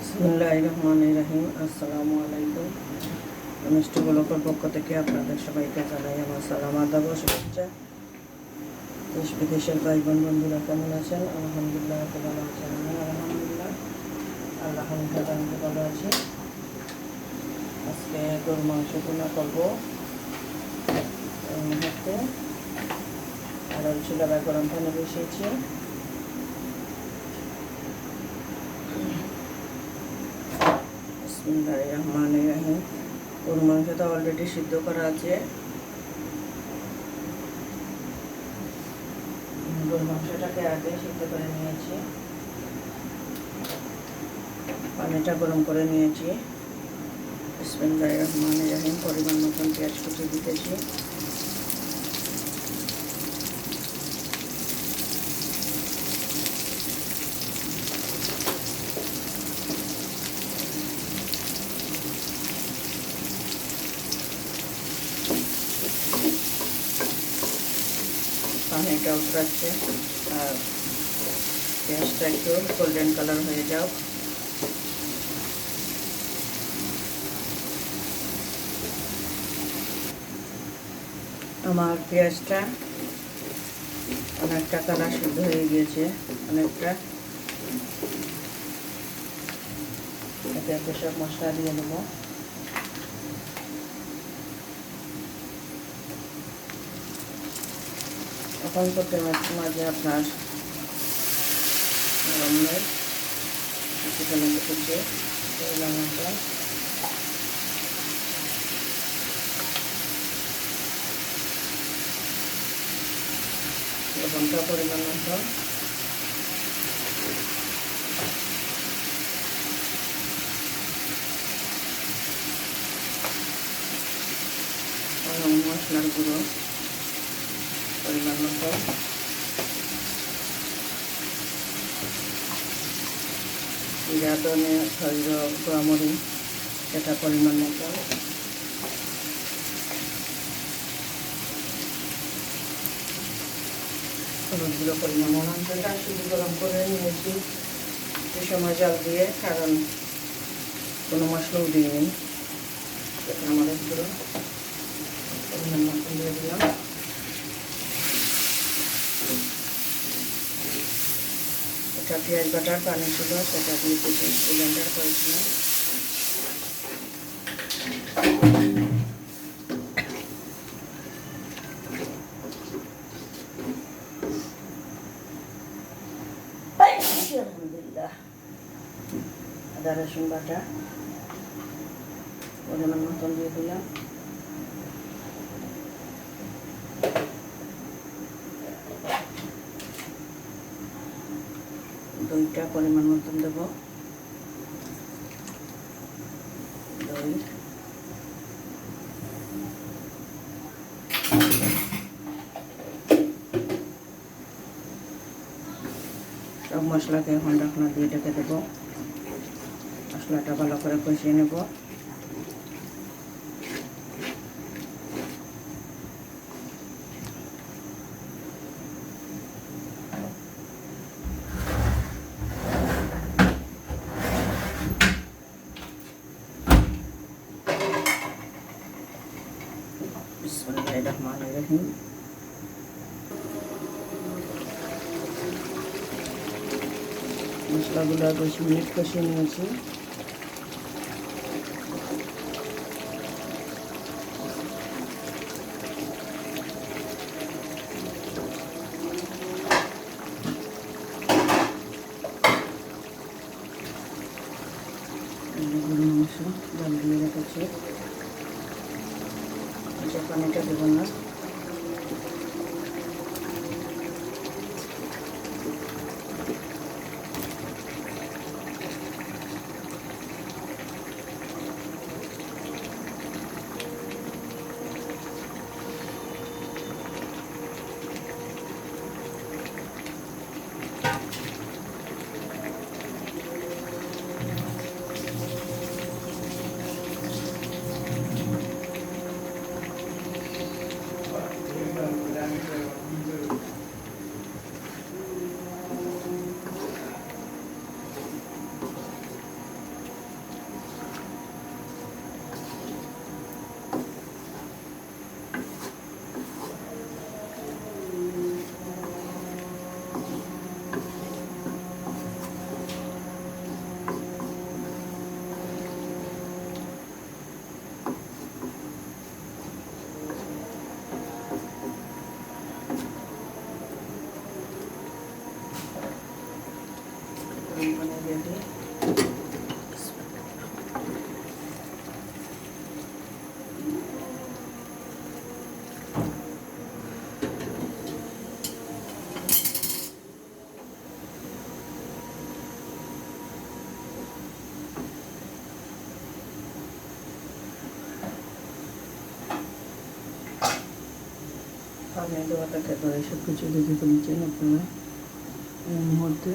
বিসমিল্লাহির রহমানির রহিম। আসসালামু আলাইকুম। মিষ্টি গোলকের পক্ষ থেকে আপনাদের সবাইকে জানাই আমার সালাম, আদাব ও শুভেচ্ছা। দেশ বিদেশের ভাই বোন বন্ধুরা কেমন আছেন? আলহামদুলিল্লাহ ভালো আছেন। আমি আলহামদুলিল্লাহ আল্লাহর আমি ভালো আছি। আজকে গরুর মাংস ভুনা করবো এই মুহূর্তে। আর চুলায় গরম পানি বসিয়েছি। বিসমিল্লাহির রহমানির রহিম। গরুর মাংসটা অলরেডি সিদ্ধ করা আছে। গরুর মাংসটাকে আগে সিদ্ধ করে নিয়েছি, পানিটা গরম করে নিয়েছি। বিসমিল্লাহির রহমানির রহিম। পরিমাণ মতন পেঁয়াজ কুচি দিতেছি। পানিটা উতরাচ্ছে আর পেঁয়াজটা একটু গোল্ডেন কালার হয়ে যাও। আমার পেঁয়াজটা অনেকটা কালার সিদ্ধ হয়ে গিয়েছে, অনেকটা। এতে একটু সব মশলা দিয়ে দেবো। এখন করতে মাঝে আপনার গরমের কিছুক্ষণ কুচে করলাম মতো লবণটা পরিমাণ মতো, মশলার গুঁড়ো পরিমাণ মতো, জিরা ধনে সরিষা গোয়ামরি সেটা পরিমাণ মতো, হলুদ গুঁড়ো পরিমাণ মতো। এটা শুধু গরম করে নিয়েছি একটু সময় জল দিয়ে, কারণ কোনো মশলাও দিইনি। সেটা আমাদের গুঁড়ো পরিমাণ মতো দিয়ে দিলাম। এটা পেঁয়াজ বাটার পানি ছিল, সেটা দিয়ে ব্লেন্ডার করেছিলাম। আলহামদুলিল্লাহ। আদা রসুন বাটা পরিমাণ মতন দিয়ে দিলাম। দইটা পরিমাণ মতন দেবো। দই সব মশলাকে এখন ঢাকনা দিয়ে ঢেকে দেবো। মশলাটা ভালো করে কষিয়ে নেব। বিসমিল্লাহির রহমানির রহিম। মশলাগুলো 10 মিনিট কষিয়ে নিয়েছি। গরুর মাংস ডাল দিয়ে রেখেছি, পানিটা দেবো না। মানে রেডি। আমি দেওয়াটা খেতে সব কিছু দেখে ফেলছেন আপনারা এই মুহূর্তে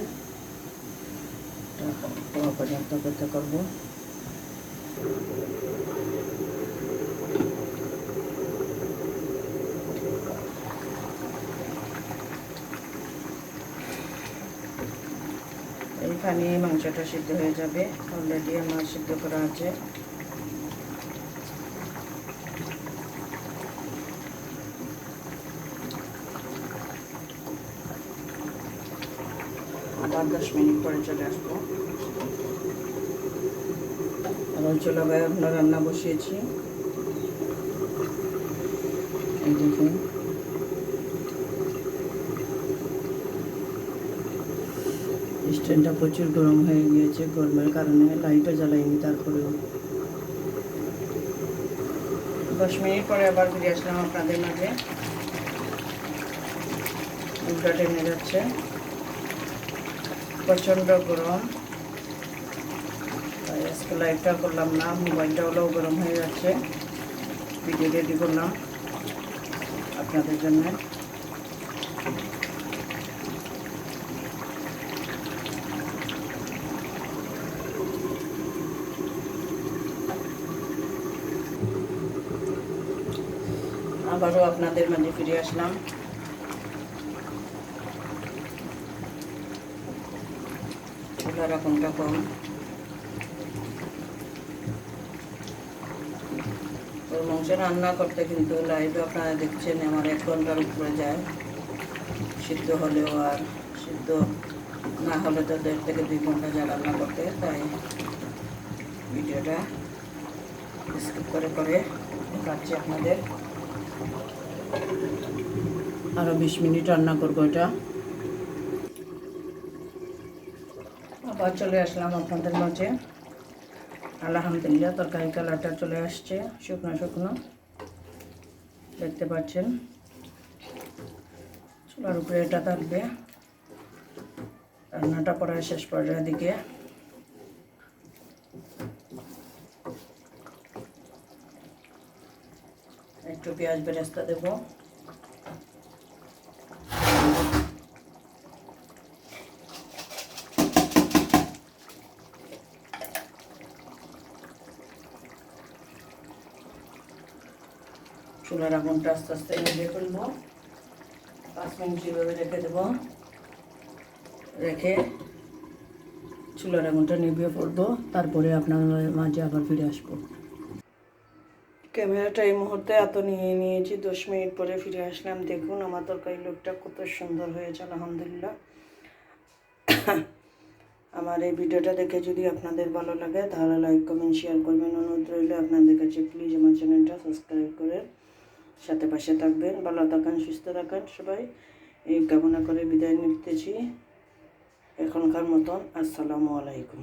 পর্যন্ত করতে করবো। এইখানে মাংসটা সিদ্ধ হয়ে যাবে, অলরেডি আমার সিদ্ধ করা আছে। আবার 10 মিনিট পরে চলে আসবো। আবার চুলায় আপনার রান্না বসিয়েছি, এই দেখুন। স্ট্যান্ডটা প্রচুর গরম হয়ে গিয়েছে, গরমের কারণে লাইটও জ্বালাইনি। তারপরেও 10 মিনিট পরে আবার ফিরে আসলাম আপনাদের মাঝে। উল্টা টেনে যাচ্ছে, প্রচণ্ড গরম। আজকে লাইভটা করলাম না, মোবাইলটা হলেও গরম হয়ে যাচ্ছে। ভিডিও রেডি করলাম আপনাদের জন্য। আবারও আপনাদের মাঝে ফিরে আসলাম। চুলার আগুনটা কম। ওই মাংস রান্না করতে কিন্তু লাইভে আপনারা দেখছেন আমার 1 ঘন্টার উপরে যায়, সিদ্ধ হলেও আর সিদ্ধ না হলে তো 1.5 থেকে 2 ঘন্টা যায় রান্না করতে। তাই ভিডিওটা স্কিপ করে করে দেখাচ্ছি আপনাদের। আরও 20 মিনিট রান্না করবো এটা। আবার চলে আসলাম আপনাদের মাঝে। আলহামদুলিল্লাহ তরকারি কালারটা চলে আসছে, শুকনো শুকনো দেখতে পাচ্ছেন। চুলার উপরে এটা থাকবে, রান্নাটা প্রায় শেষ পর্যায়ের দিকে। একটু পেঁয়াজ বেরেস্তা দেবো। চুলার আগুনটা আস্তে আস্তে নিভিয়ে ফেলবো। 5 মিনিট যেভাবে রেখে দেবো, রেখে চুলার আগুনটা নিভিয়ে পড়বো। তারপরে আপনার মাঝে আবার ফিরে আসবো। ক্যামেরাটা এই মুহূর্তে এত নিয়ে নিয়েছি, 10 মিনিট পরে ফিরে আসলাম। দেখুন আমার তরকারি লোকটা কত সুন্দর হয়েছে, আলহামদুলিল্লাহ। আমার এই ভিডিওটা দেখে যদি আপনাদের ভালো লাগে তাহলে লাইক কমেন্ট শেয়ার করবেন। অনুরোধ রইল আপনাদের কাছে, প্লিজ আমার চ্যানেলটা সাবস্ক্রাইব করে সাথে পাশে থাকবেন। ভালো থাকেন, সুস্থ থাকেন সবাই, এই কামনা করে বিদায় নিতেছি এখনকার মতন। আসসালামু আলাইকুম।